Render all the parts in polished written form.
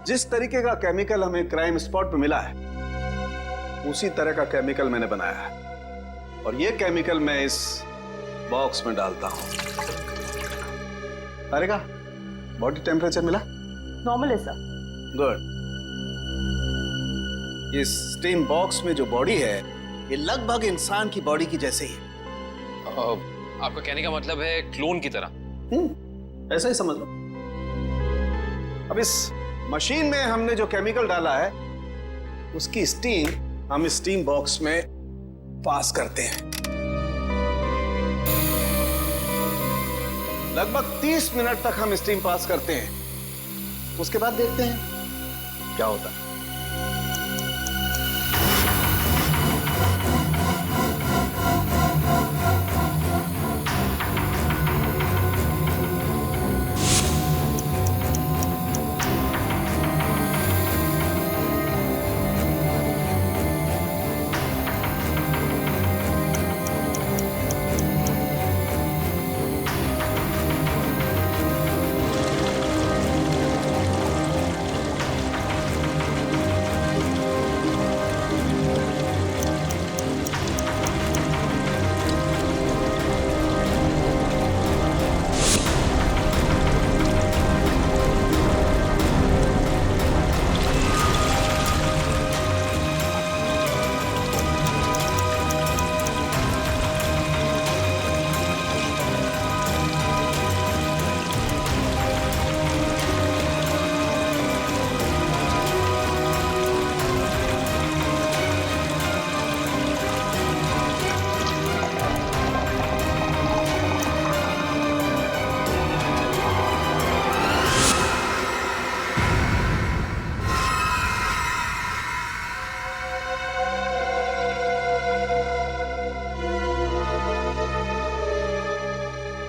जिस तरीके का केमिकल हमें क्राइम स्पॉट पे मिला है उसी तरह का केमिकल मैंने बनाया है और ये केमिकल मैं इस बॉक्स में डालता हूं। अरे का बॉडी टेम्परेचर मिला? नॉर्मल है सर। गुड। इस स्टीम बॉक्स में जो बॉडी है ये लगभग इंसान की बॉडी की जैसे ही है। आपका कहने का मतलब है क्लोन की तरह? ऐसा ही समझ लो। अब इस मशीन में हमने जो केमिकल डाला है उसकी स्टीम हम इस स्टीम बॉक्स में पास करते हैं। लगभग 30 मिनट तक हम स्टीम पास करते हैं। उसके बाद देखते हैं क्या होता है।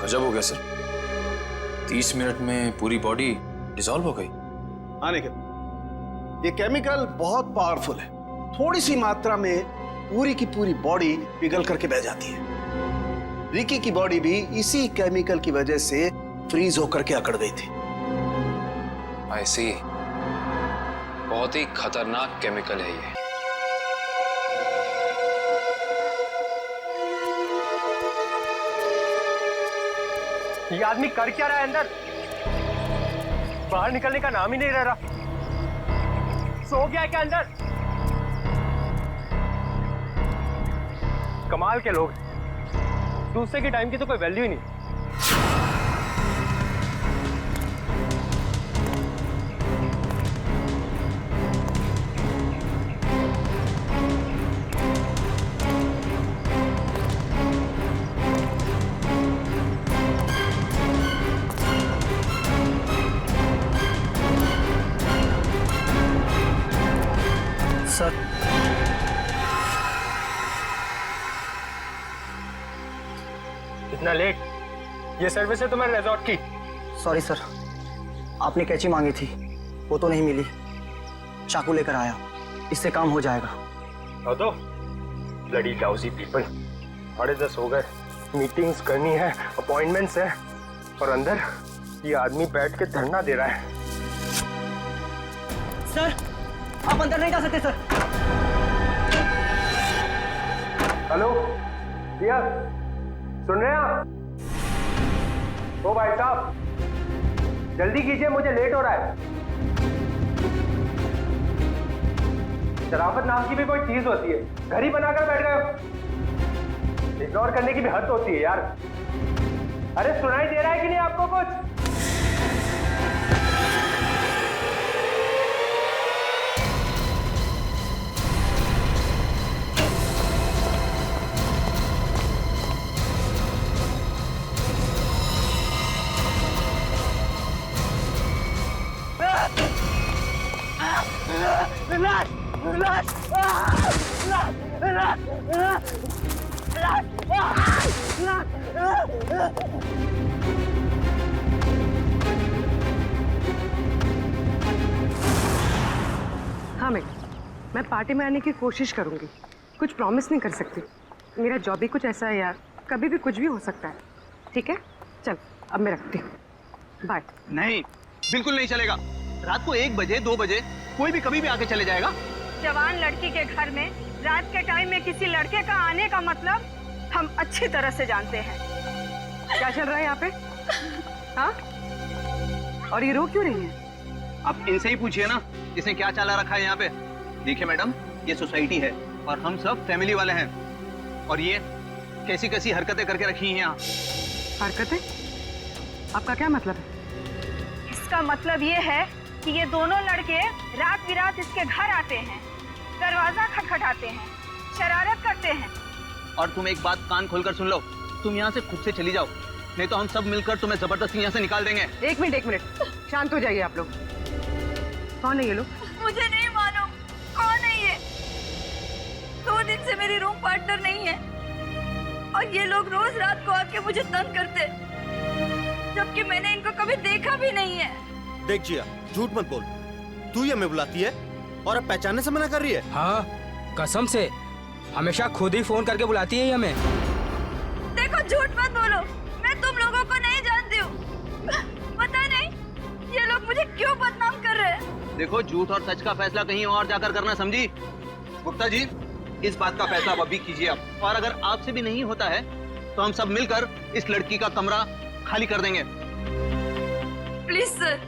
गजब हो गया सर, 30 मिनट में पूरी बॉडी डिसॉल्व हो गई। हाँ निखिल, ये केमिकल बहुत पावरफुल है। थोड़ी सी मात्रा में पूरी की पूरी बॉडी पिघल करके बह जाती है। रिकी की बॉडी भी इसी केमिकल की वजह से फ्रीज होकर के अकड़ गई थी। आई सी, बहुत ही खतरनाक केमिकल है ये। ये आदमी कर क्या रहा है अंदर? बाहर निकलने का नाम ही नहीं ले रहा। सो गया है क्या अंदर? कमाल के लोग, दूसरे के टाइम की तो कोई वैल्यू ही नहीं। सर, इतना लेट? ये सर्विस है तुम्हारे रिजॉर्ट की? सॉरी सर, आपने कैंची मांगी थी, वो तो नहीं मिली। चाकू लेकर आया, इससे काम हो जाएगा। तो ब्लडी लाउजी पीपल, 10:30 हो गए, मीटिंग्स करनी है, अपॉइंटमेंट्स है, और अंदर ये आदमी बैठ के धरना दे रहा है। सर, आप अंदर नहीं जा सकते सर। हेलो भैया, सुन रहे हैं आप? ओ भाई साहब, जल्दी कीजिए, मुझे लेट हो रहा है। शराफत नाम की भी कोई चीज होती है, घर ही बनाकर बैठ गए हो। इग्नोर करने की भी हद होती है यार। अरे सुनाई दे रहा है कि नहीं आपको कुछ? हाँ मैं पार्टी में आने की कोशिश करूंगी। कुछ प्रॉमिस नहीं कर सकती, मेरा जॉब ही कुछ ऐसा है यार, कभी भी कुछ भी हो सकता है। ठीक है, चल अब मैं रखती हूँ, बाय। नहीं, बिल्कुल नहीं चलेगा। रात को 1 बजे 2 बजे कोई भी कभी भी आके चले जाएगा। जवान लड़की के घर में रात के टाइम में किसी लड़के का आने का मतलब हम अच्छी तरह से जानते हैं। क्या चल रहा है यहाँ पे? हाँ? और ये रो क्यों रही है? आप इनसे ही पूछिए ना, इसने क्या चाला रखा है यहाँ पे। देखिए मैडम, ये सोसाइटी है और हम सब फैमिली वाले हैं, और ये कैसी कैसी हरकतें करके रखी हैं यहाँ। हरकतें? आपका क्या मतलब है? इसका मतलब ये है कि ये दोनों लड़के रात बिरात इसके घर आते हैं, दरवाजा खटखटाते हैं, शरारत करते हैं। और तुम एक बात कान खोलकर सुन लो, तुम यहाँ से खुद से चली जाओ, नहीं तो हम सब मिलकर तुम्हें जबरदस्ती यहाँ से निकाल देंगे। एक मिनट, शांत हो जाइए आप लोग। कौन है ये लोग? मुझे नहीं मालूम कौन है ये। 2 दिन से मेरी रूम पार्टनर नहीं है और ये लोग रोज रात को आके मुझे तंग करते, जबकि मैंने इनको कभी देखा भी नहीं है। देख जिया, झूठ मत बोल। तू ही हमें बुलाती है और अब पहचानने से मना कर रही है। हाँ, कसम से हमेशा खुद ही फोन करके बुलाती है हमें। देखो, झूठ मत बोलो, मैं तुम लोगों को नहीं जानती हूँ। पता नहीं ये लोग मुझे क्यों बदनाम कर रहे हैं। देखो, झूठ और सच का फैसला कहीं और जाकर करना, समझी? गुप्ता जी, इस बात का फैसला आप अभी कीजिए आप, और अगर आपसे भी नहीं होता है तो हम सब मिलकर इस लड़की का कमरा खाली कर देंगे। प्लीज सर,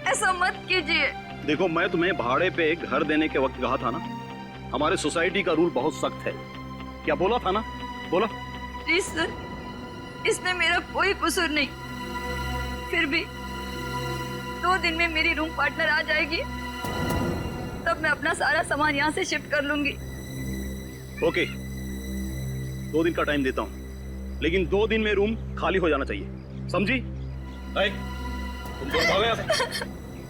ऐसा मत कीजिए। देखो, मैं तुम्हें भाड़े पे घर देने के वक्त कहा था ना, हमारे सोसाइटी का रूल बहुत सख्त है। क्या बोला था ना? बोला। प्लीज सर, इसमें मेरा कोई कसूर नहीं। फिर भी 2 दिन में मेरी रूम पार्टनर आ जाएगी, तब मैं अपना सारा सामान यहाँ से शिफ्ट कर लूंगी। ओके, 2 दिन का टाइम देता हूँ, लेकिन 2 दिन में रूम खाली हो जाना चाहिए, समझी? तुम दोनों भागो यहाँ से।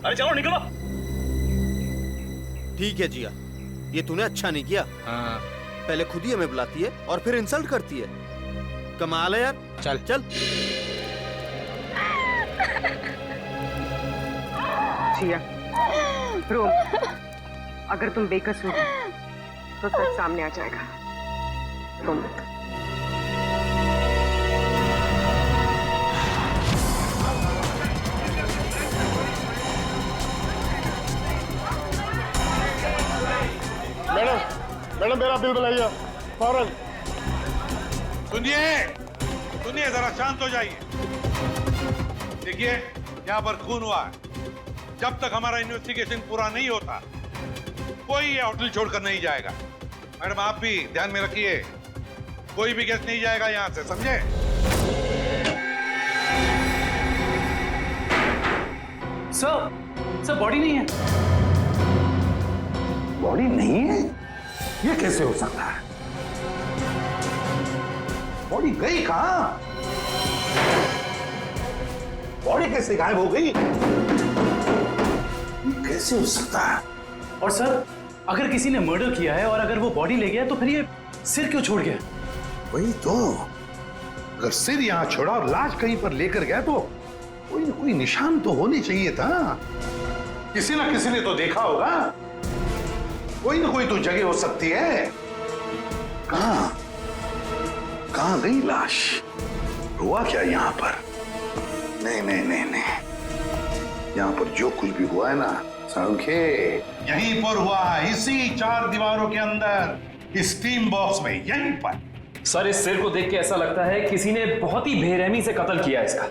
अरे चलो निकलो। ठीक है जिया, ये तूने अच्छा नहीं किया। हाँ। पहले खुद ही हमें बुलाती है और फिर इंसल्ट करती है। कमाल है यार। चल चल। जिया, रोम, अगर तुम बेकसूर हो तो सच सामने आ जाएगा। तुम मैडम मेरा बिल बनाइए फौरन। सुनिए जरा शांत हो जाइए। देखिए, यहाँ पर खून हुआ है। जब तक हमारा इन्वेस्टिगेशन पूरा नहीं होता कोई ये होटल छोड़कर नहीं जाएगा। मैडम आप भी ध्यान में रखिए, कोई भी गेस्ट नहीं जाएगा यहाँ से, समझे? सर बॉडी नहीं है। बॉडी नहीं है? ये कैसे हो सकता है? बॉडी गई कहां? बॉडी कैसे गायब हो गई? कैसे हो सकता है? और सर, अगर किसी ने मर्डर किया है और अगर वो बॉडी ले गया तो फिर ये सिर क्यों छोड़ गया? वही तो, अगर सिर यहां छोड़ा और लाश कहीं पर लेकर गया तो कोई न कोई निशान तो होने चाहिए था। किसी ना किसी ने तो देखा होगा। कोई ना कोई तो जगह हो सकती है। कहां गई लाश? हुआ क्या यहाँ पर? नहीं नहीं नहीं नहीं, यहाँ पर जो कुछ भी हुआ है ना सांखे, यहीं पर हुआ है, इसी 4 दीवारों के अंदर, इस टीम बॉक्स में, यहीं पर। सर, इस सिर को देख के ऐसा लगता है किसी ने बहुत ही बेरहमी से कत्ल किया इसका,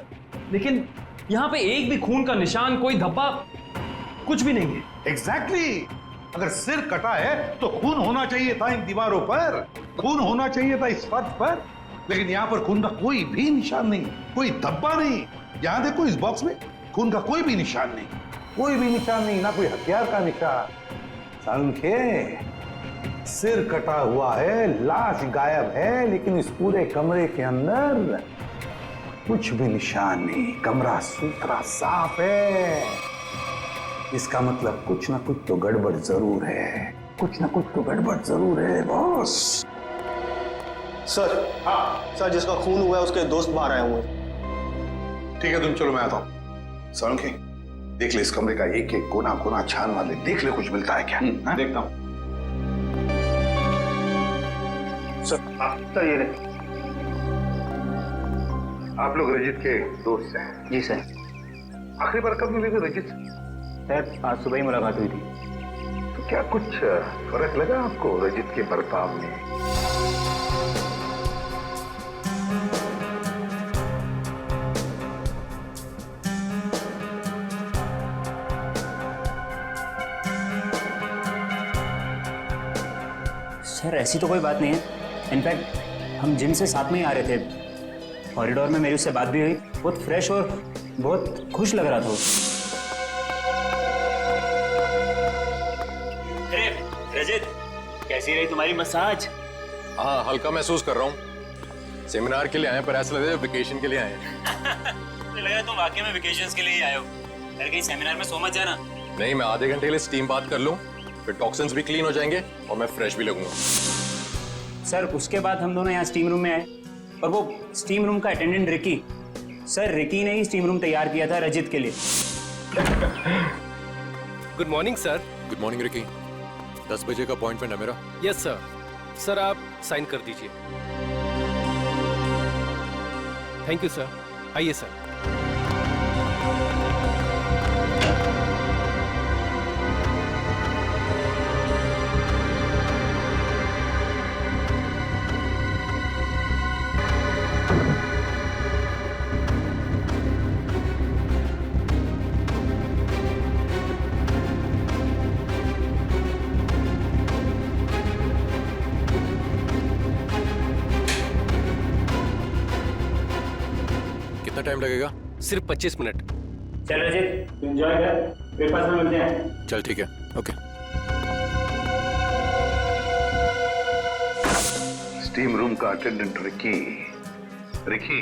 लेकिन यहाँ पे एक भी खून का निशान, कोई धब्बा, कुछ भी नहीं है। एग्जैक्टली। अगर सिर कटा है तो खून होना चाहिए था इन दीवारों पर, खून होना चाहिए था इस फर्श पर, लेकिन यहाँ पर खून का कोई भी निशान नहीं, कोई धब्बा नहीं। यहाँ देखो, इस बॉक्स में खून का कोई भी निशान नहीं, कोई भी निशान नहीं, ना कोई हथियार का निशान। संख्ये, सिर कटा हुआ है, लाश गायब है, लेकिन इस पूरे कमरे के अंदर कुछ भी निशान नहीं, कमरा सुथरा साफ है। इसका मतलब कुछ ना कुछ तो गड़बड़ जरूर है, कुछ ना कुछ तो गड़बड़ जरूर है बॉस। सर, हाँ सर, जिसका खून हुआ है उसके दोस्त बाहर आए हुए हैं। ठीक है, तुम चलो, मैं आता हूँ। सालुंखे, देख ले इस कमरे का एक एक कोना कोना छान मार ले, देख ले कुछ मिलता है क्या। देखता हूँ। सर, ये रहे। आप लोग रजित के दोस्त हैं? जी सर। आखिरी बार कब मिले थे रजित? सर आज सुबह ही मुलाकात हुई थी। तो क्या कुछ फर्क लगा आपको रजित के बर्ताव में? सर ऐसी तो कोई बात नहीं है। इनफैक्ट हम जिम से साथ में ही आ रहे थे। कॉरिडोर में मेरी उससे बात भी हुई। बहुत फ्रेश और बहुत खुश लग रहा था वो। अरे रजत, कैसी रही तुम्हारी मसाज? हाँ, हल्का महसूस कर रहा हूँ। सेमिनार के लिए आए पर ऐसा लग रहा है वेकेशन के लिए आए मुझे लग रहा है तुम वाकई में वेकेशंस के लिए ही आए हो। यार कहीं सेमिनार में सो मत जाना। नहीं, मैं आधे घंटे के लिए स्टीम बात कर लूँ, फिर टॉक्सिन्स भी क्लीन हो जाएंगे और मैं फ्रेश भी लगूंगा। सर उसके बाद हम दोनों यहाँ स्टीम रूम में आए और वो स्टीम रूम का अटेंडेंट रिकी, सर रिकी ने ही स्टीम रूम तैयार किया था रजित के लिए। Good morning sir. Good morning Ricky. 10 बजे का अपॉइंटमेंट है मेरा। Yes sir. सर आप साइन कर दीजिए। Thank you sir. आइए सर। कितना टाइम लगेगा? सिर्फ 25 मिनट। चल रजित, तू एंजॉय कर, ब्रेकफास्ट में मिलते हैं। चल ठीक है, ओके। स्टीम रूम का अटेंडेंट रिकी। रिकी,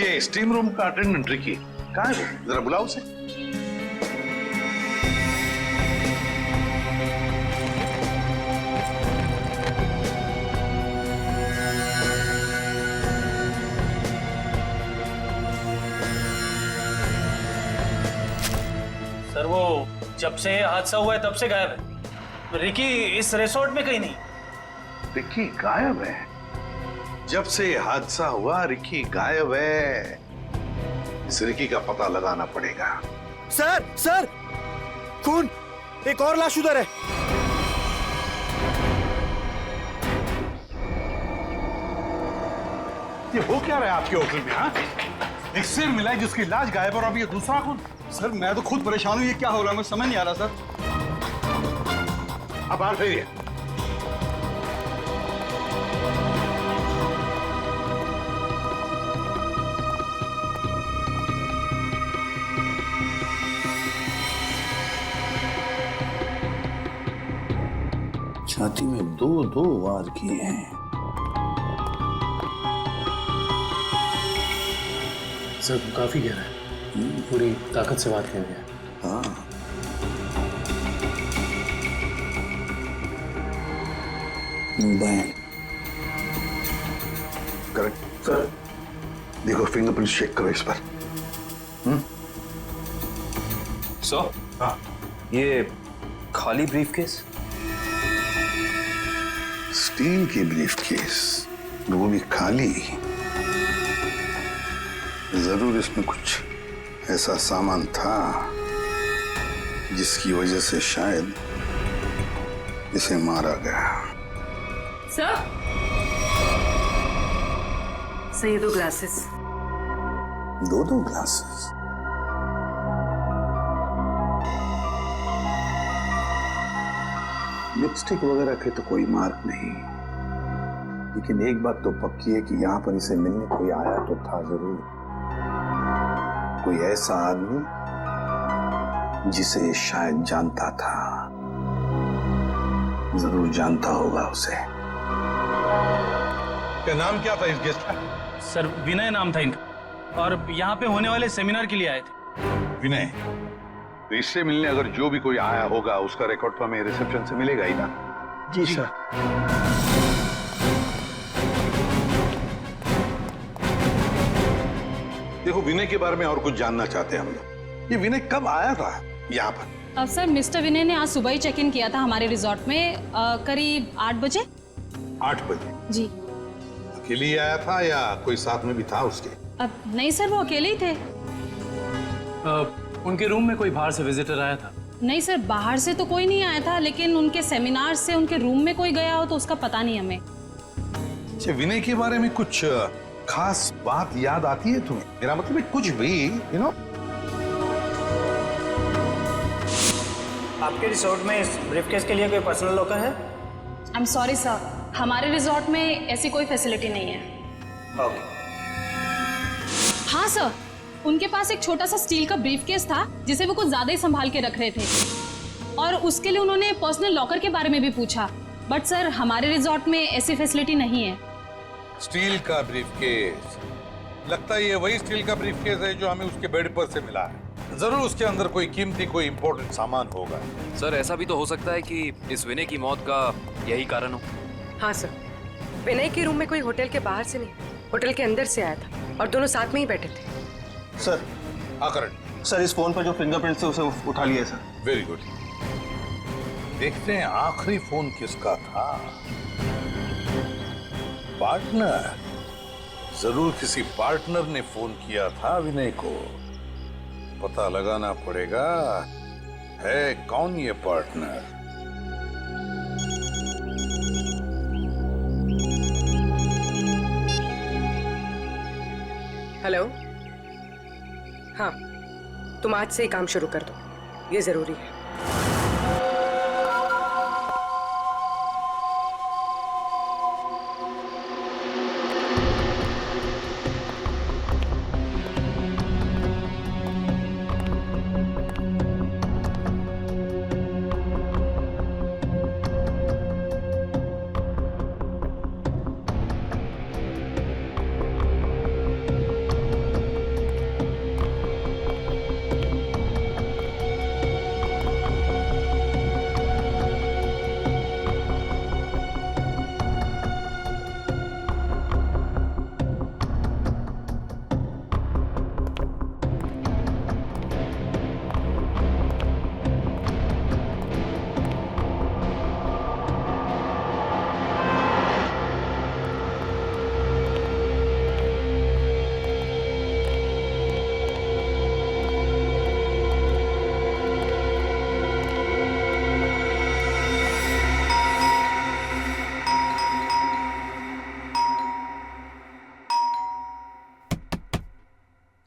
ये स्टीम रूम का अटेंडेंट रिकी कहाँ है? जरा बुलाओ उसे। सर वो जब से हादसा हुआ है तब से गायब है। रिकी इस रिसोर्ट में कहीं नहीं। रिकी गायब है? जब से हादसा हुआ रिकी गायब है। इस रिकी का पता लगाना पड़ेगा। सर सर, खून, एक और लाश उधर है। ये हो क्या रहा है आपके होटल में? हाँ, एक सिर मिला है जिसकी लाश गायब और अब ये दूसरा खून। सर मैं तो खुद परेशान हूँ, ये क्या हो रहा है मुझे समझ नहीं आ रहा सर। अब बाहर फिरिए। छाती में दो वार किए हैं। सर काफी गहरा है, पूरी ताकत से बात करेंगे। हाँ, करेक्ट सर। देखो फिंगरप्रिंट चेक करो इस पर। सर, हाँ, ये खाली ब्रीफकेस? स्टील की ब्रीफकेस, वो भी खाली। जरूर इसमें कुछ ऐसा सामान था जिसकी वजह से शायद इसे मारा गया। सर, ये 2 ग्लासेस। 2 ग्लासेस? लिपस्टिक वगैरह के तो कोई मार्क नहीं, लेकिन एक बात तो पक्की है कि यहाँ पर इसे मिलने कोई आया तो था जरूर। कोई ऐसा आदमी जिसे शायद जानता था, जरूर जानता होगा उसे। क्या नाम क्या था इस गेस्ट का? सर विनय नाम था इनका, और यहाँ पे होने वाले सेमिनार के लिए आए थे। विनय? तो इससे मिलने अगर जो भी कोई आया होगा उसका रिकॉर्ड तो हमें रिसेप्शन से मिलेगा ही ना? जी सर। देखो विनय के बारे में और कुछ जानना चाहते हैं हम लोग। ये विनय कब आया था यहाँ पर? अब सर मिस्टर विनय ने आज सुबह ही चेक इन किया था हमारे रिजॉर्ट में, करीब 8 बजे। 8 बजे? जी। अकेले ही आया था या कोई साथ में भी था उसके? अब नहीं सर, वो अकेले ही थे। उनके रूम में कोई बाहर से विजिटर आया था? नहीं सर, बाहर से तो कोई नहीं आया था, लेकिन उनके सेमिनार से उनके रूम में कोई गया हो तो उसका पता नहीं हमें। अच्छा, विनय के बारे में कुछ खास बात याद आती है तुम्हें? मेरा मतलब है कुछ भी, यू नो। आपके रिसोर्ट में इस ब्रीफकेस के लिए कोई पर्सनल लॉकर है? आई एम सॉरी सर, हमारे रिजॉर्ट में ऐसी कोई फैसिलिटी नहीं है। ओके। हाँ सर, उनके पास एक छोटा सा स्टील का ब्रीफकेस था जिसे वो कुछ ज्यादा ही संभाल के रख रहे थे, और उसके लिए उन्होंने पर्सनल लॉकर के बारे में भी पूछा, बट सर हमारे रिजॉर्ट में ऐसी फैसिलिटी नहीं है। स्टील का ब्रीफकेस, लगता है ये वही स्टील का ब्रीफकेस है जो हमें उसके बेड पर से मिला है। जरूर उसके अंदर कोई कीमती, कोई इंपॉर्टेंट सामान होगा। सर ऐसा भी तो हो सकता है कि इस विनय की मौत का यही कारण हो। हाँ सर, विनय के रूम में कोई होटल के बाहर से नहीं, होटल के अंदर से आया था और दोनों साथ में ही बैठे थे। सर, करण, सर इस फोन पर जो फिंगरप्रिंट्स थे उसे उठा लिया सर। Very good. देखते हैं आखिरी फोन किसका था। पार्टनर, जरूर किसी पार्टनर ने फोन किया था विनय को। पता लगाना पड़ेगा है कौन ये पार्टनर। हेलो, हाँ, तुम आज से ही काम शुरू कर दो, ये जरूरी है।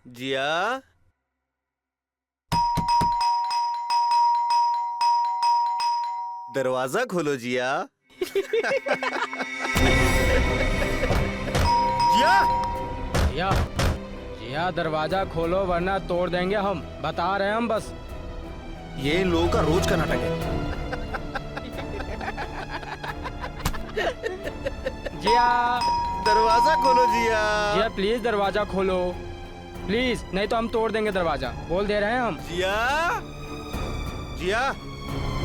जिया, दरवाजा खोलो जिया। जिया, जिया, जिया दरवाजा खोलो वरना तोड़ देंगे हम, बता रहे हैं हम बस। ये इन लोगों का रोज का नाटक है। जिया, दरवाजा खोलो जिया। जिया प्लीज दरवाजा खोलो, प्लीज, नहीं तो हम तोड़ देंगे दरवाजा, बोल दे रहे हैं हम। जिया, जिया,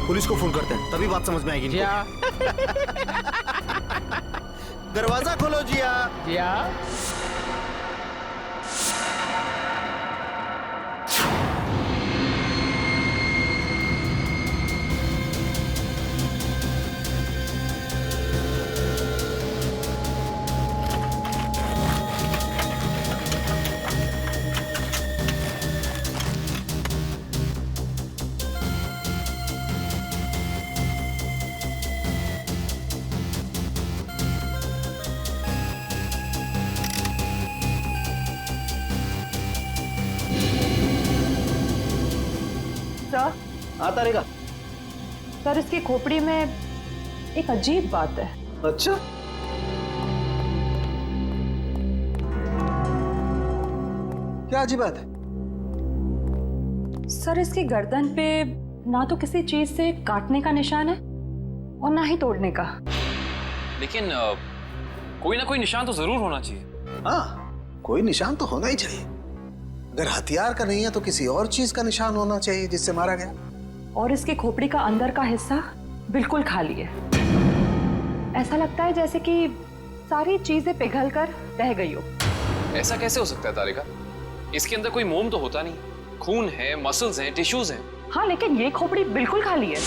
पुलिस को फोन करते हैं, तभी बात समझ में आएगी इनको। जिया, दरवाजा खोलो जिया। जिया, सर, आता रहेगा। सर इसकी खोपड़ी में एक अजीब बात है। अच्छा, क्या अजीब बात है? सर इसकी गर्दन पे ना तो किसी चीज से काटने का निशान है और ना ही तोड़ने का। लेकिन कोई ना कोई निशान तो जरूर होना चाहिए। हाँ, कोई निशान तो होना ही चाहिए। अगर हथियार का नहीं है तो किसी और चीज का निशान होना चाहिए जिससे मारा गया। और इसकी खोपड़ी का अंदर का हिस्सा बिल्कुल खाली है। ऐसा लगता है जैसे कि सारी चीजें पिघलकर रह गई हो। ऐसा कैसे हो सकता है तारिका? इसके अंदर कोई मोम तो होता नहीं, खून है, मसल्स हैं, टिश्यूज हैं। हाँ, लेकिन ये खोपड़ी बिल्कुल खाली है।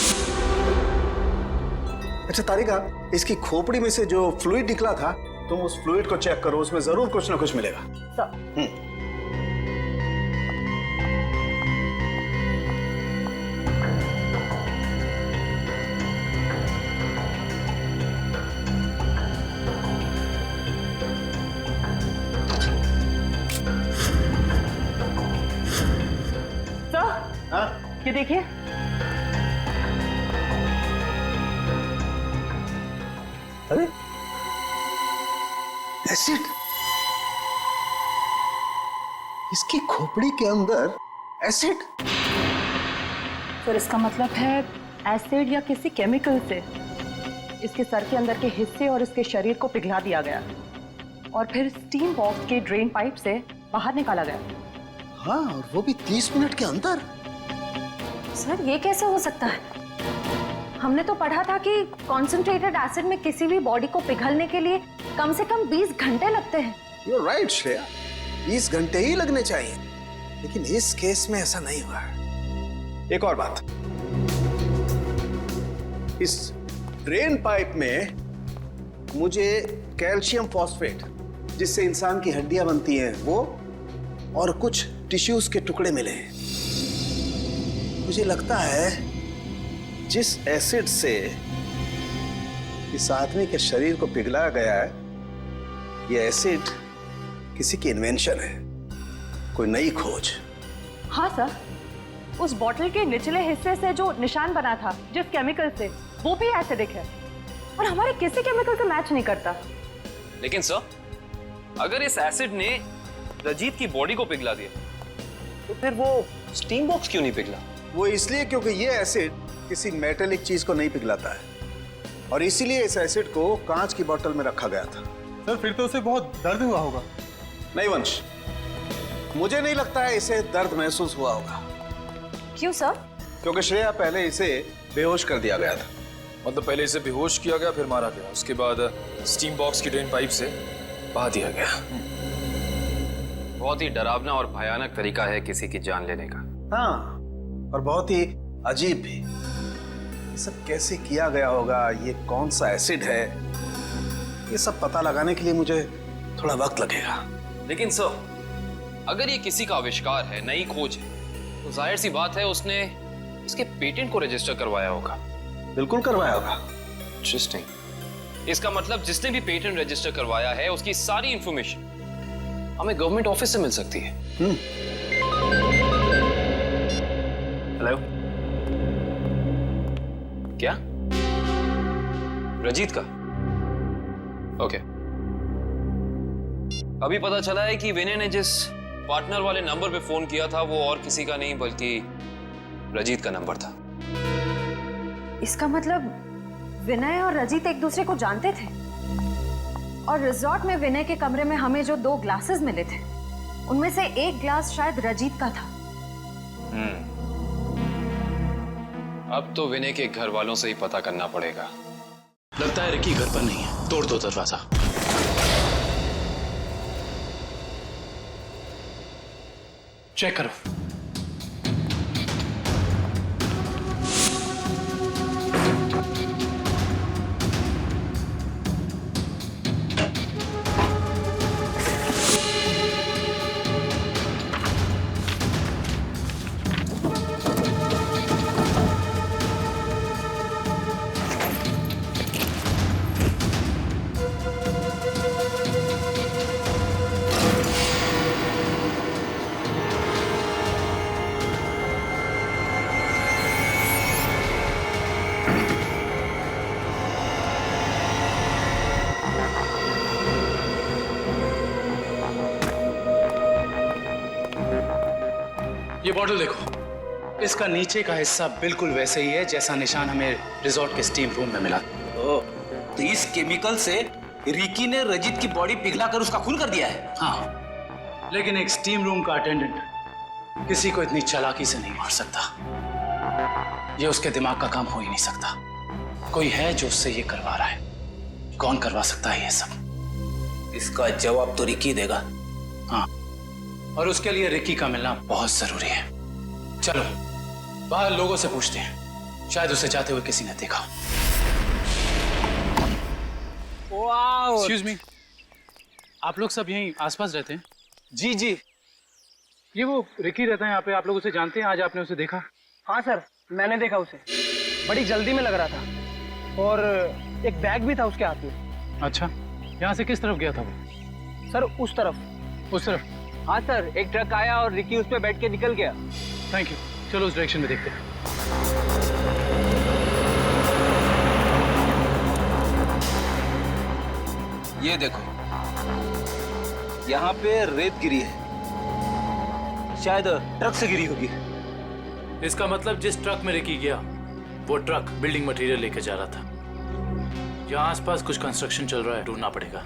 अच्छा तारिका, इसकी खोपड़ी में से जो फ्लूइड निकला था, तुम उस फ्लूइड को चेक करो, उसमें जरूर कुछ ना कुछ मिलेगा। सर, ये देखिए। अरे एसिड, इसकी खोपड़ी के अंदर एसिड। सर इसका मतलब है एसिड या किसी केमिकल से इसके सर के अंदर के हिस्से और इसके शरीर को पिघला दिया गया और फिर स्टीम बॉक्स के ड्रेन पाइप से बाहर निकाला गया। हाँ, और वो भी 30 मिनट के अंदर। सर ये कैसे हो सकता है? हमने तो पढ़ा था कि कॉन्सेंट्रेटेड एसिड में किसी भी बॉडी को पिघलने के लिए कम से कम 20 घंटे लगते हैं। You're right, श्रेया, 20 घंटे ही लगने चाहिए, लेकिन इस केस में ऐसा नहीं हुआ। एक और बात, इस ड्रेन पाइप में मुझे कैल्शियम फॉस्फेट, जिससे इंसान की हड्डियां बनती हैं, वो और कुछ टिश्यूज के टुकड़े मिले हैं। मुझे लगता है जिस एसिड से इस आदमी के शरीर को पिघलाया गया है, यह एसिड किसी की इन्वेंशन है, कोई नई खोज। हाँ सर, उस बॉटल के निचले हिस्से से जो निशान बना था जिस केमिकल से, वो भी एसिडिक है और हमारे किसी केमिकल से मैच नहीं करता। लेकिन सर, अगर इस एसिड ने रजीत की बॉडी को पिघला दिया तो फिर वो स्टीम बॉक्स क्यों नहीं पिघला? वो इसलिए क्योंकि ये एसिड किसी मेटेलिक चीज को नहीं पिघलाता है, और इसीलिए इस एसिड को कांच की बोतल में रखा गया था। सर फिर तो उसे बहुत दर्द हुआ होगा। नहीं वंश, मुझे नहीं लगता है इसे दर्द महसूस हुआ होगा। क्यों सर? क्योंकि श्रेया पहले इसे बेहोश कर दिया गया था। मतलब पहले इसे बेहोश किया गया, फिर मारा गया, उसके बाद स्टीम बॉक्स की ड्रेन पाइप से बहा दिया गया। बहुत ही डरावना और भयानक तरीका है किसी की जान लेने का। हाँ, और बहुत ही अजीब भी। ये सब कैसे किया गया होगा, ये कौन सा एसिड है, ये सब पता लगाने के लिए मुझे थोड़ा वक्त लगेगा। लेकिन सर, अगर ये किसी का आविष्कार है, नई खोज है, तो जाहिर सी बात है उसने इसके पेटेंट को रजिस्टर करवाया होगा। बिल्कुल करवाया होगा। इंटरेस्टिंग। इसका मतलब जिसने भी पेटेंट रजिस्टर करवाया है उसकी सारी इंफॉर्मेशन हमें गवर्नमेंट ऑफिस से मिल सकती है। हेलो, क्या? रजीत का? ओके। अभी पता चला है कि विनय ने जिस पार्टनर वाले नंबर पे फोन किया था वो और किसी का नहीं बल्कि रजीत का नंबर था। इसका मतलब विनय और रजीत एक दूसरे को जानते थे और रिजॉर्ट में विनय के कमरे में हमें जो 2 ग्लासेस मिले थे उनमें से एक ग्लास शायद रजीत का था। अब तो विनय के घर वालों से ही पता करना पड़ेगा। लगता है रिकी घर पर नहीं है, तोड़ दो दरवाजा। चेक करो। ये बॉटल देखो, इसका नीचे का हिस्सा बिल्कुल वैसे ही है जैसा निशान हमें रिजॉर्ट के स्टीम रूम में मिला। तो इस केमिकल से रिकी ने रजीत की बॉडी पिघला कर उसका खून कर दिया है। हाँ, लेकिन एक स्टीम रूम का अटेंडेंट किसी को इतनी चालाकी से नहीं मार सकता। ये उसके दिमाग का काम हो ही नहीं सकता। कोई है जो उससे ये करवा रहा है। कौन करवा सकता है ये सब? इसका जवाब तो रिकी देगा। हाँ, और उसके लिए रिकी का मिलना बहुत जरूरी है। चलो बाहर लोगों से पूछते हैं, शायद उसे जाते हुए किसी ने देखा। एक्सक्यूज मी, आप लोग सब यहीं आसपास रहते हैं? जी जी। ये वो रिकी रहता है यहाँ पे, आप लोग उसे जानते हैं? आज आपने उसे देखा? हाँ सर, मैंने देखा उसे। बड़ी जल्दी में लग रहा था और एक बैग भी था उसके हाथ में। अच्छा, यहाँ से किस तरफ गया था वो? सर उस तरफ। उस तरफ? हाँ सर, एक ट्रक आया और रिकी उस पर बैठ के निकल गया। थैंक यू, चलो उस डायरेक्शन में देखते हैं। ये देखो, यहाँ पे रेत गिरी है, शायद ट्रक से गिरी होगी। इसका मतलब जिस ट्रक में रिकी गया वो ट्रक बिल्डिंग मटेरियल लेके जा रहा था। यहाँ आसपास कुछ कंस्ट्रक्शन चल रहा है, ढूंढना पड़ेगा।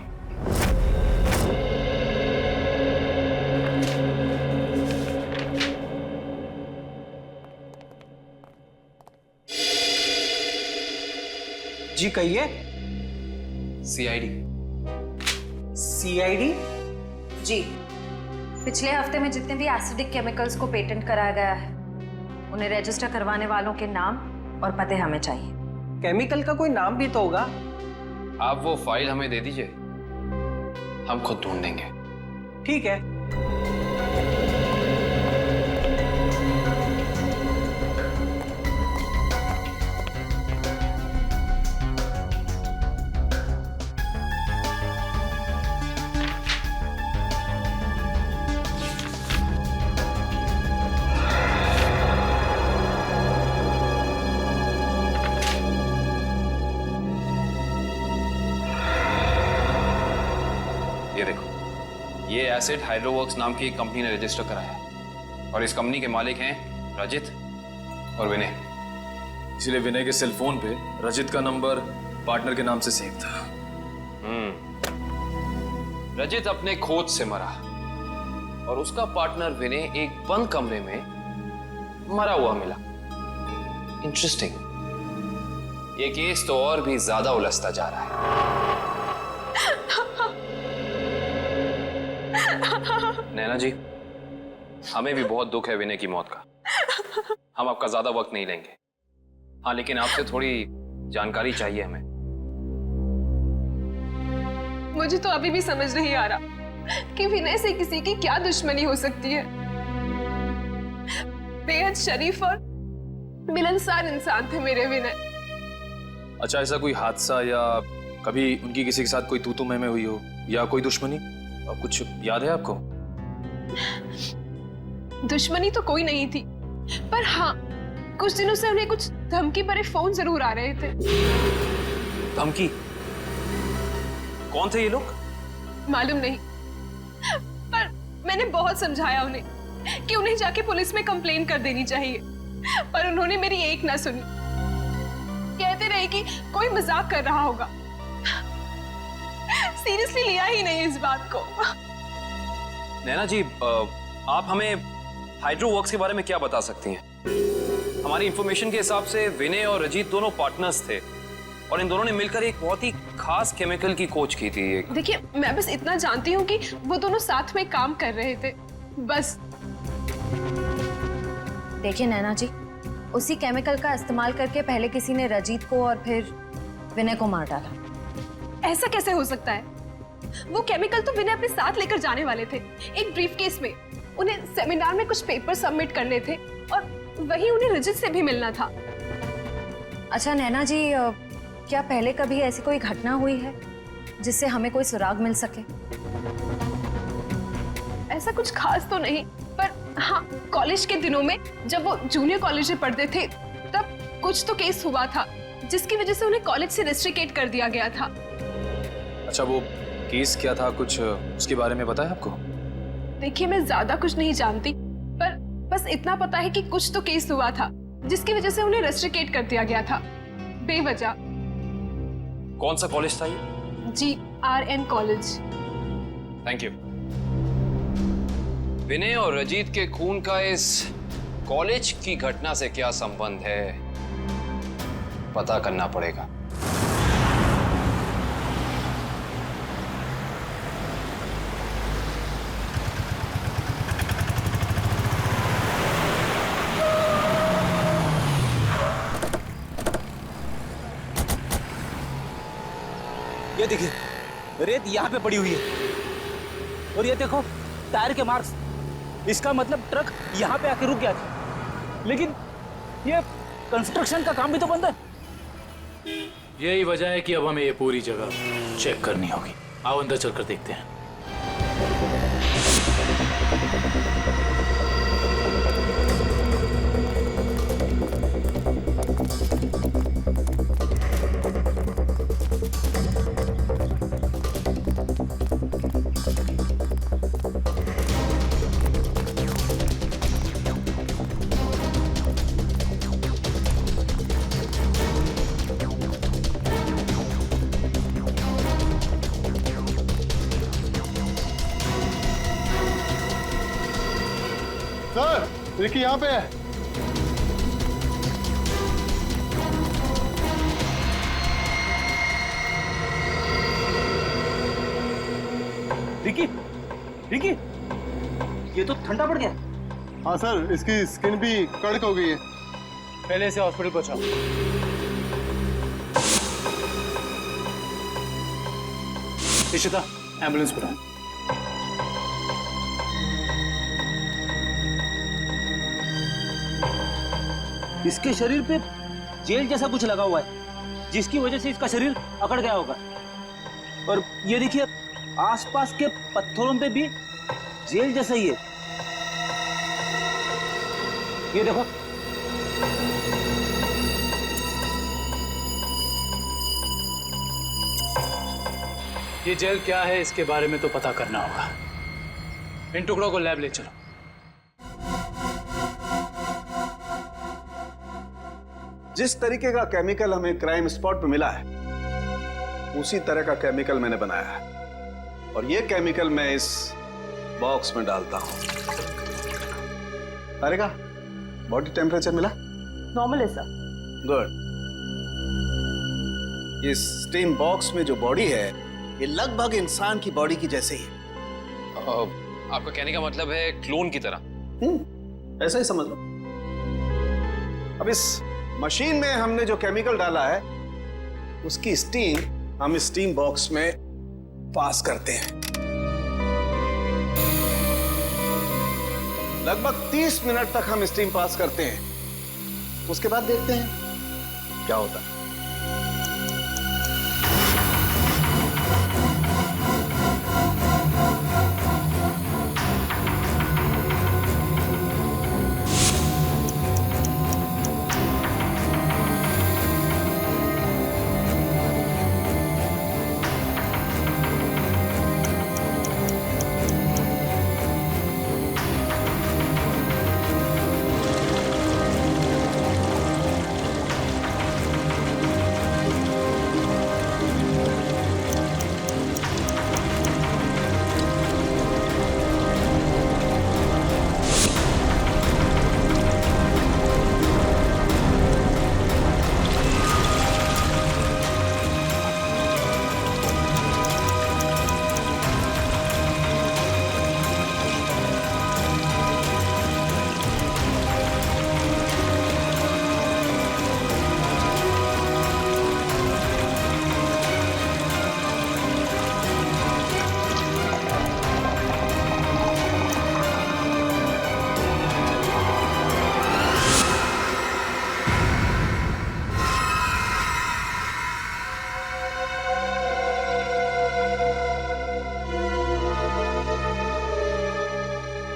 जी कहिए। सीआईडी। सीआईडी? जी, पिछले हफ्ते में जितने भी एसिडिक केमिकल्स को पेटेंट कराया गया है उन्हें रजिस्टर करवाने वालों के नाम और पते हमें चाहिए। केमिकल का कोई नाम भी तो होगा। आप वो फाइल हमें दे दीजिए, हम खुद ढूंढ देंगे। ठीक है। ये देखो, ये एसिड हाइड्रोवर्क्स नाम की एक कंपनी ने रजिस्टर कराया है और इस कंपनी के मालिक हैं रजित और विनय। इसलिए विनय के सेल फोन पे रजित का नंबर पार्टनर के नाम से सेव था। रजित अपने खोज से मरा और उसका पार्टनर विनय एक बंद कमरे में मरा हुआ मिला। इंटरेस्टिंग। ये केस तो और भी ज्यादा उलझता जा रहा है। नैना जी, हमें भी बहुत दुख है विनय की मौत का। हम आपका ज्यादा वक्त नहीं लेंगे। हाँ, लेकिन आपसे थोड़ी जानकारी चाहिए हमें। मुझे तो अभी भी समझ नहीं आ रहा कि विनय से किसी की क्या दुश्मनी हो सकती है। बेहद शरीफ और मिलनसार इंसान थे मेरे विनय। अच्छा, ऐसा कोई हादसा या कभी उनकी किसी के साथ कोई तू-तू मैं हुई हो या कोई दुश्मनी, कुछ याद है आपको? दुश्मनी तो कोई नहीं थी, पर हाँ, कुछ दिनों से उन्हें कुछ धमकी भरे फोन जरूर आ रहे थे। धमकी? कौन थे ये लोग? मालूम नहीं, पर मैंने बहुत समझाया उन्हें कि उन्हें जाके पुलिस में कंप्लेन कर देनी चाहिए, पर उन्होंने मेरी एक ना सुनी। कहते रहे कि कोई मजाक कर रहा होगा। सीरियसली लिया ही नहीं इस बात को। नैना जी, आप हमें हाइड्रोवर्क्स के बारे में क्या बता सकती हैं? हमारी इंफॉर्मेशन के हिसाब से विनय और रजीत दोनों पार्टनर्स थे और इन दोनों ने मिलकर एक बहुत ही खास केमिकल की खोज की थी। देखिए, मैं बस इतना जानती हूँ कि वो दोनों साथ में काम कर रहे थे, बस। देखिए नैना जी, उसी केमिकल का इस्तेमाल करके पहले किसी ने रजीत को और फिर विनय को मार डाला। ऐसा कैसे हो सकता है? वो केमिकल तो विनय अपने साथ लेकर जाने वाले थे, एक ब्रीफकेस में। उन्हें सेमिनार में कुछ पेपर सबमिट करने थे और वहीं उन्हें रजित से भी मिलना था। अच्छा नैना जी, क्या पहले कभी ऐसी कोई घटना हुई है जिससे हमें कोई सुराग मिल सके? ऐसा कुछ खास तो नहीं, पर हाँ, कॉलेज के दिनों में जब वो जूनियर कॉलेज में पढ़ते थे तब कुछ तो केस हुआ था जिसकी वजह से उन्हें कॉलेज से रेस्ट्रिकेट कर दिया गया था। अच्छा, वो केस क्या था, कुछ उसके बारे में पता है आपको? देखिए, मैं ज्यादा कुछ नहीं जानती, पर बस इतना पता है कि कुछ तो केस हुआ था जिसकी वजह से उन्हें रेस्ट्रिकेट कर दिया गया था बेवजह। कौन सा कॉलेज था ये? GRN college. Thank you. Vinay और रजीत के खून का इस कॉलेज की घटना से क्या संबंध है, पता करना पड़ेगा। ये देखिए, रेत यहाँ पे पड़ी हुई है और ये देखो टायर के मार्क्स। इसका मतलब ट्रक यहाँ पे आके रुक गया था, लेकिन ये कंस्ट्रक्शन का काम भी तो बंद है। यही वजह है कि अब हमें ये पूरी जगह चेक करनी होगी। आओ अंदर चलकर देखते हैं। सर, रिकी यहाँ पे है। रिकी, रिकी, ये तो ठंडा पड़ गया। हाँ सर, इसकी स्किन भी कड़क हो गई है। पहले से हॉस्पिटल पहुंचाओ। इशिता, एम्बुलेंस बुलाओ। इसके शरीर पे जेल जैसा कुछ लगा हुआ है, जिसकी वजह से इसका शरीर अकड़ गया होगा। और ये देखिए, आसपास के पत्थरों पे भी जेल जैसा ही है। ये देखो, ये जेल क्या है इसके बारे में तो पता करना होगा। इन टुकड़ों को लैब ले चलो। जिस तरीके का केमिकल हमें क्राइम स्पॉट पे मिला है, उसी तरह का केमिकल मैंने बनाया है, और ये केमिकल मैं इस बॉक्स में डालता हूं। अरे का बॉडी टेम्परेचर मिला? नॉर्मल है सर। गुड। इस स्टीम बॉक्स में जो बॉडी है, ये लगभग इंसान की बॉडी की जैसे ही है। आपका कहने का मतलब है क्लोन की तरह? ऐसा ही समझ लो। अब इस मशीन में हमने जो केमिकल डाला है, उसकी स्टीम हम स्टीम बॉक्स में पास करते हैं। लगभग 30 मिनट तक हम स्टीम पास करते हैं। उसके बाद देखते हैं क्या होता है।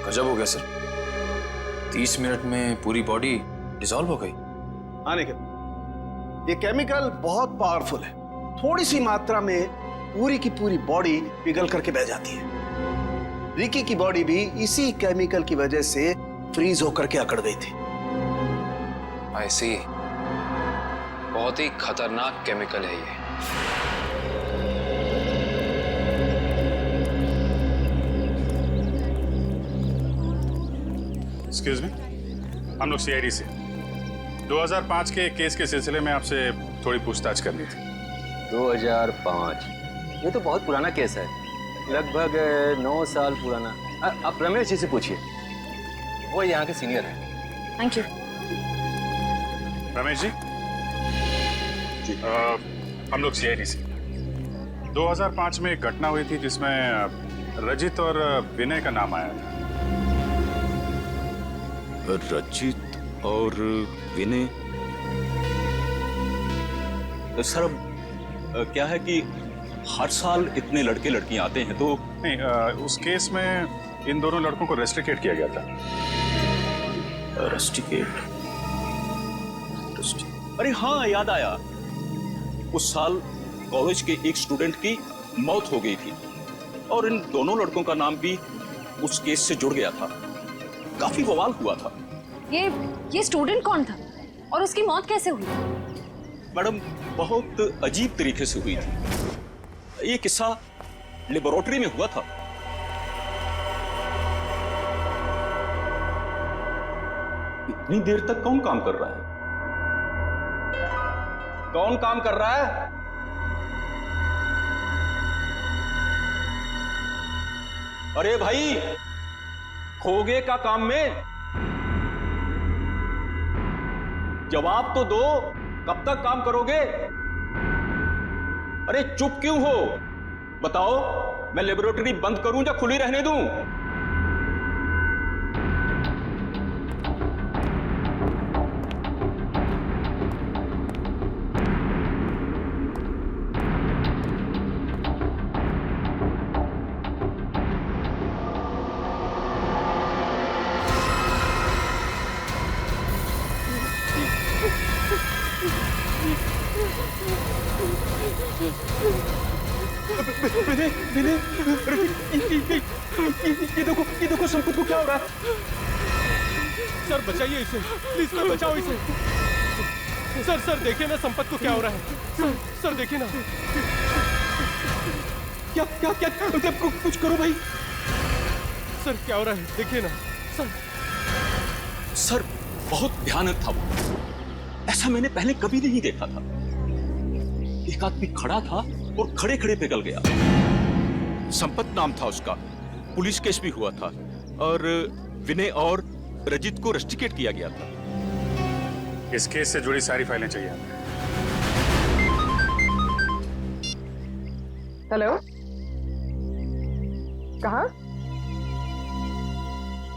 गजब हो गया सर, 30 मिनट में पूरी बॉडी डिसॉल्व हो गई। हाँ निखिल, ये केमिकल बहुत पावरफुल है। थोड़ी सी मात्रा में पूरी की पूरी बॉडी पिघल करके बह जाती है। रिकी की बॉडी भी इसी केमिकल की वजह से फ्रीज होकर के अकड़ गई थी। आई सी, बहुत ही खतरनाक केमिकल है ये। एक्सक्यूज मी, हम लोग सीआईडी से 2005 के केस के सिलसिले में आपसे थोड़ी पूछताछ करनी थी। 2005? ये तो बहुत पुराना केस है, लगभग 9 साल पुराना। आप रमेश जी से पूछिए, वो यहाँ के सीनियर हैं। Thank you. रमेश जी, हम लोग सीआईडी से 2005 में एक घटना हुई थी जिसमें रजित और विनय का नाम आया था। रजित और विनय? सर, क्या है कि हर साल इतने लड़के लड़कियां आते हैं तो नहीं, उस केस में इन दोनों लड़कों को रेस्ट्रिकेट किया गया था। रेस्ट्रिकेट? अरे हाँ, याद आया। उस साल कॉलेज के एक स्टूडेंट की मौत हो गई थी और इन दोनों लड़कों का नाम भी उस केस से जुड़ गया था। काफी बवाल हुआ था। ये स्टूडेंट कौन था और उसकी मौत कैसे हुई? मैडम, बहुत अजीब तरीके से हुई थी। ये किस्सा लेबोरेटरी में हुआ था। इतनी देर तक कौन काम कर रहा है? कौन काम कर रहा है? अरे भाई, खोगे का काम में जवाब तो दो, कब तक काम करोगे? अरे चुप क्यों हो? बताओ, मैं लेबोरेटरी बंद करूं या खुली रहने दूं? विनय, विनय, ये देखो संपत को क्या हो रहा है? सर बचाइए इसे, प्लीज सर बचाओ इसे। सर देखिए ना संपत को क्या हो रहा है। सर देखिए ना। क्या कुछ करो भाई। सर क्या हो रहा है, देखिए ना सर बहुत भयानक था वो। ऐसा मैंने पहले कभी नहीं देखा था। एक आदमी खड़ा था और खड़े खड़े पिघल गया। संपत नाम था उसका, पुलिस केस भी हुआ था और विनय और रजित को रस्टिकेट किया गया था। इस केस से जुड़ी सारी फाइलें चाहिए। हेलो, कहाँ?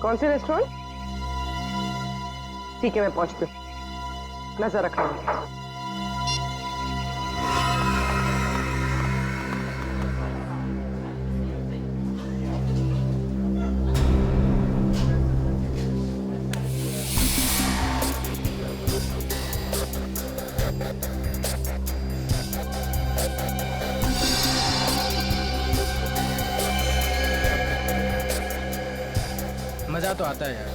कौन से रेस्टोरेंट? ठीक है, मैं पहुंचती हूँ, नजर रखना। मजा तो आता है यार।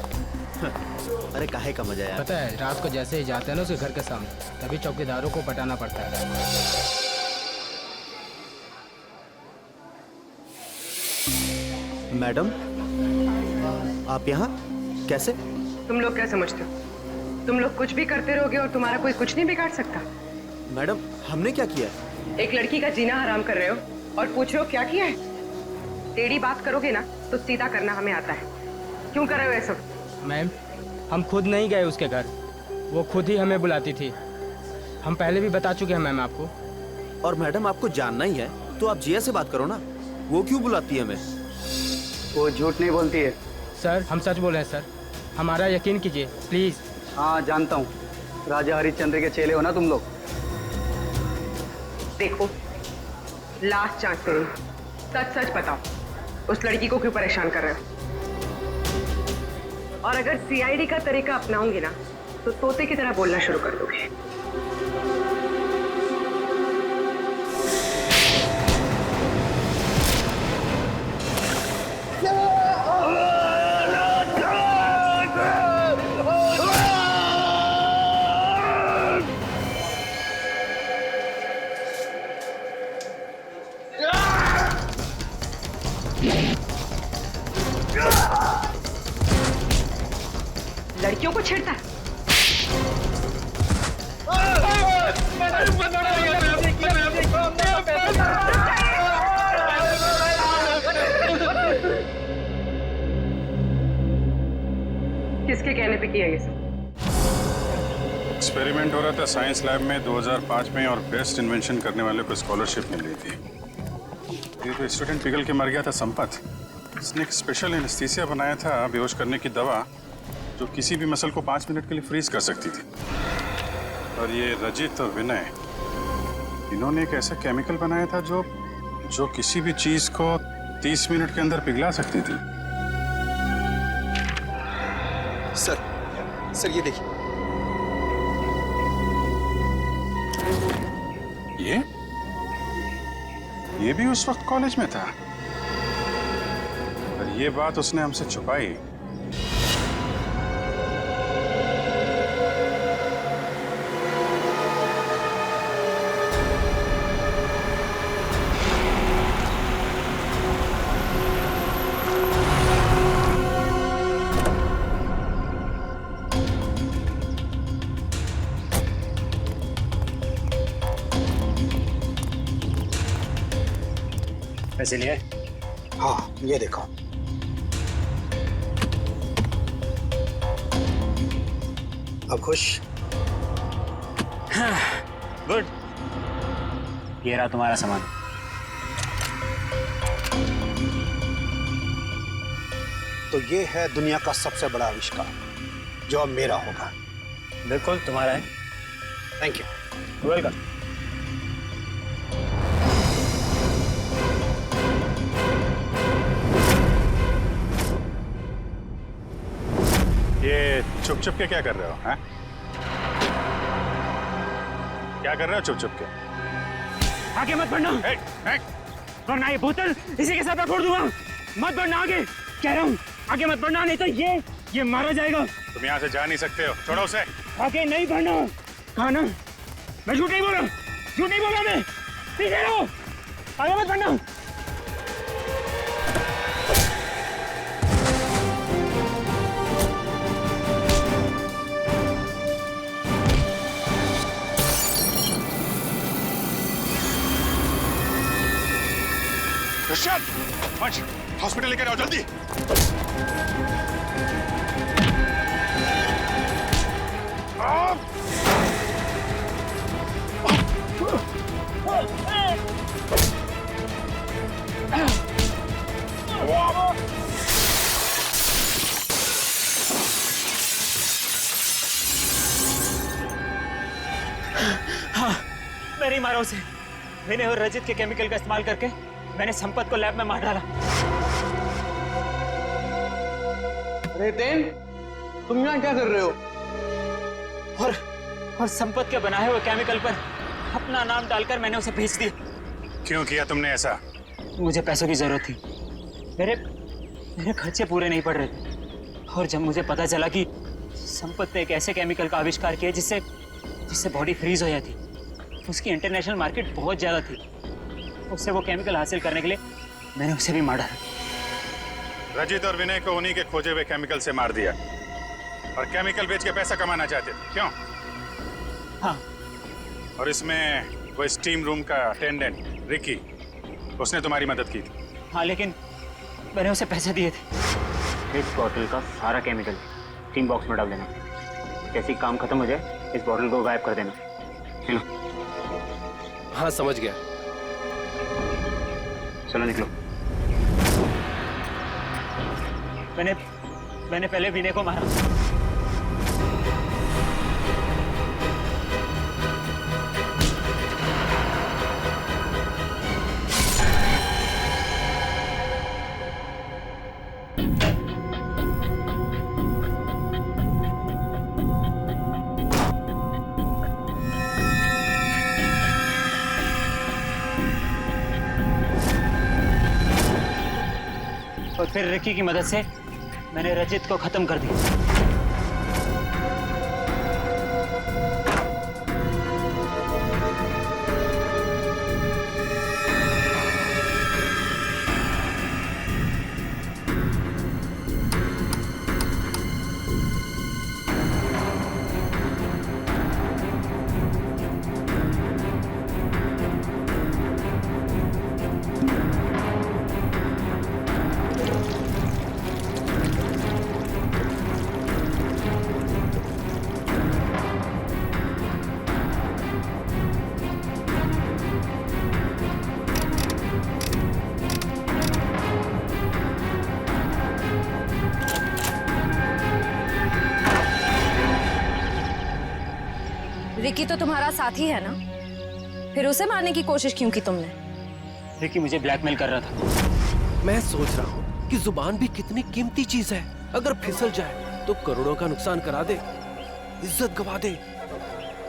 अरे काहे का मजा यार? पता है, रात को जैसे ही जाते हैं ना उसके घर के सामने, तभी चौकीदारों को पटाना पड़ता है। मैडम, आप यहाँ कैसे? तुम लोग क्या समझते हो? तुम लोग कुछ भी करते रहोगे और तुम्हारा कोई कुछ नहीं बिगाड़ सकता। मैडम, हमने क्या किया? एक लड़की का जीना हराम कर रहे हो और पूछ रहे हो क्या किया है? टेढ़ी बात करोगे ना तो सीधा करना हमें आता है। क्यों कर रहे हो ये सब? मैम, हम खुद नहीं गए उसके घर, वो खुद ही हमें बुलाती थी। हम पहले भी बता चुके हैं मैम आपको। और मैडम, आपको जानना ही है तो आप जिया से बात करो ना, वो क्यों बुलाती है हमें? वो झूठ नहीं बोलती है। सर हम सच बोल रहे हैं सर, हमारा यकीन कीजिए प्लीज। हाँ जानता हूँ, राजा हरिश्चंद्र के चेले हो ना तुम लोग। देखो, लास्ट चांस है, सच सच बताओ, उस लड़की को क्यों परेशान कर रहे हो? और अगर सीआईडी का तरीका अपनाओगे ना तो तोते की तरह बोलना शुरू कर दोगे। लड़कियों को छेड़ता है। किसके कहने पे किया ये सब? एक्सपेरिमेंट हो रहा था साइंस लैब में 2005 में और बेस्ट इन्वेंशन करने वाले को स्कॉलरशिप मिल रही थी। ये तो स्टूडेंट पिघल के मर गया था संपत। इसने एक स्पेशल एनेस्थीसिया बनाया था बेहोश करने की दवा, जो किसी भी मसल को 5 मिनट के लिए फ्रीज कर सकती थी। और ये रजित और विनय, इन्होंने एक ऐसा केमिकल बनाया था जो किसी भी चीज को 30 मिनट के अंदर पिघला सकती थी। सर ये देखिए। ये भी उस वक्त कॉलेज में था, पर ये बात उसने हमसे छुपाई। पैसे लिए? हाँ, ये देखो। अब खुश? गुड। ये रहा तुम्हारा सामान। तो ये है दुनिया का सबसे बड़ा आविष्कार जो अब मेरा होगा। बिल्कुल तुम्हारा है। Thank you. वेलकम। ये चुप चुप के क्या कर रहे हो? हैं? क्या कर रहे हो चुप चुप के? आगे मत बढ़ना, वरना ये बोतल इसी के साथ मैं फोड़ दूंगा। मत बढ़ना आगे, कह रहा हूँ आगे मत बढ़ना, नहीं तो ये मारा जाएगा। तुम यहाँ से जा नहीं सकते हो, छोड़ो उसे। आगे नहीं बढ़ना। कहा ना, मैं झूठ नहीं बोला, झूठ नहीं बोला मैं। पीछे रहो, आगे मत बढ़ना। हॉस्पिटल लेकर आओ जल्दी। हाँ, मैं नहीं मारा उसे। मैंने और रजित के केमिकल का इस्तेमाल करके मैंने संपत को लैब में मार डाला। रेतेन, तुम यहाँ क्या कर रहे हो? और संपत के बनाए हुए केमिकल पर अपना नाम डालकर मैंने उसे भेज दिया। क्यों किया तुमने ऐसा? मुझे पैसों की जरूरत थी। मेरे खर्चे पूरे नहीं पड़ रहे थे। और जब मुझे पता चला कि संपत ने एक ऐसे केमिकल का आविष्कार किया जिससे बॉडी फ्रीज हो जाती, उसकी इंटरनेशनल मार्केट बहुत ज्यादा थी। उससे वो केमिकल हासिल करने के लिए मैंने उसे भी मार डाला। रजित और विनय को उन्हीं के खोजे हुए केमिकल से मार दिया और केमिकल बेच के पैसा कमाना चाहते थे, क्यों? हाँ। और इसमें वो स्टीम रूम का अटेंडेंट रिकी, उसने तुम्हारी मदद की थी। हाँ, लेकिन मैंने उसे पैसे दिए थे। इस बॉटल का सारा केमिकल स्टीम बॉक्स में डाल देना। जैसे ही काम खत्म हो जाए इस बॉटल को गायब कर देना। चलो। हाँ, समझ गया। चलो निकलो। मैंने पहले विनय को मारा। और फिर रिकी की मदद से मैंने रजित को खत्म कर दिया। रिकी तो तुम्हारा साथी है ना, फिर उसे मारने की कोशिश क्यों की तुमने? रिकी मुझे ब्लैकमेल कर रहा था। मैं सोच रहा हूँ कि जुबान भी कितनी कीमती चीज है। अगर फिसल जाए तो करोड़ों का नुकसान करा दे, इज्जत गवा दे,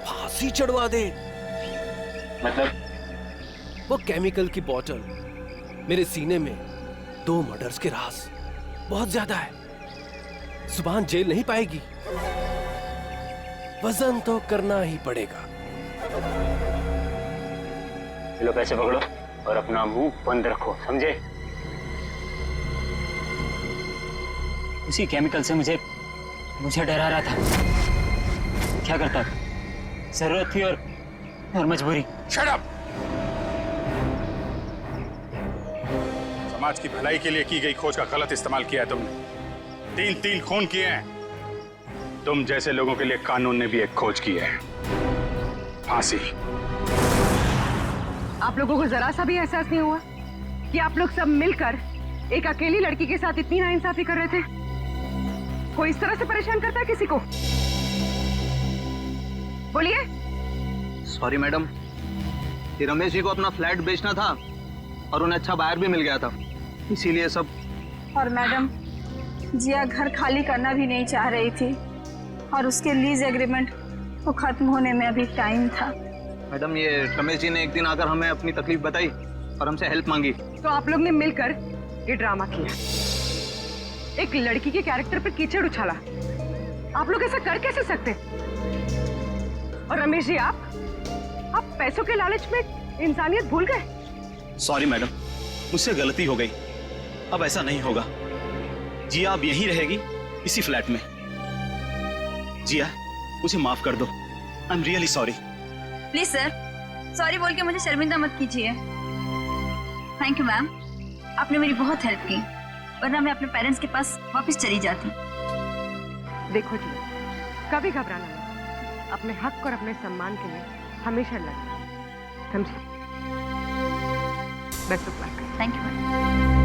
फांसी चढ़वा दे। मतलब? वो केमिकल की बोतल मेरे सीने में 2 मर्डर्स के राज बहुत ज्यादा है। जुबान जेल नहीं पाएगी, वजन तो करना ही पड़ेगा। लो पैसे पकड़ो और अपना मुंह बंद रखो, समझे? उसी केमिकल से मुझे डरा रहा था। क्या करता? जरूरत थी और मजबूरी। Shut up! समाज की भलाई के लिए की गई खोज का गलत इस्तेमाल किया है तुमने। 3 खून किए हैं। तुम जैसे लोगों के लिए कानून ने भी एक खोज की है, फांसी। आप लोगों को जरा सा भी एहसास नहीं हुआ कि आप लोग सब मिलकर एक अकेली लड़की के साथ इतनी नाइंसाफी कर रहे थे? कोई इस तरह से परेशान करता है किसी को? बोलिए। सॉरी मैडम, ये रमेश जी को अपना फ्लैट बेचना था और उन्हें अच्छा बायर भी मिल गया था, इसीलिए सब। और मैडम, जिया घर खाली करना भी नहीं चाह रही थी और उसके लीज एग्रीमेंट को खत्म होने में अभी टाइम था। मैडम, ये रमेश जी ने एक दिन आकर हमें अपनी तकलीफ बताई और हमसे हेल्प मांगी। तो आप लोग ने मिलकर ये ड्रामा किया, एक लड़की के कैरेक्टर पर कीचड़ उछाला। आप लोग ऐसा कर कैसे सकते? और रमेश जी, आप पैसों के लालच में इंसानियत भूल गए। सॉरी मैडम, मुझसे गलती हो गई, अब ऐसा नहीं होगा। जिया अब यहीं रहेगी, इसी फ्लैट में। जिया, मुझे माफ कर दो। I am really sorry. Please sir, sorry बोल के मुझे शर्मिंदा मत कीजिए। थैंक यू मैम, आपने मेरी बहुत हेल्प की, वरना मैं अपने पेरेंट्स के पास वापस चली जाती। देखो जी, कभी घबराना नहीं, अपने हक और अपने सम्मान के लिए हमेशा लड़ना, समझे? Best of luck. Thank you ma'am.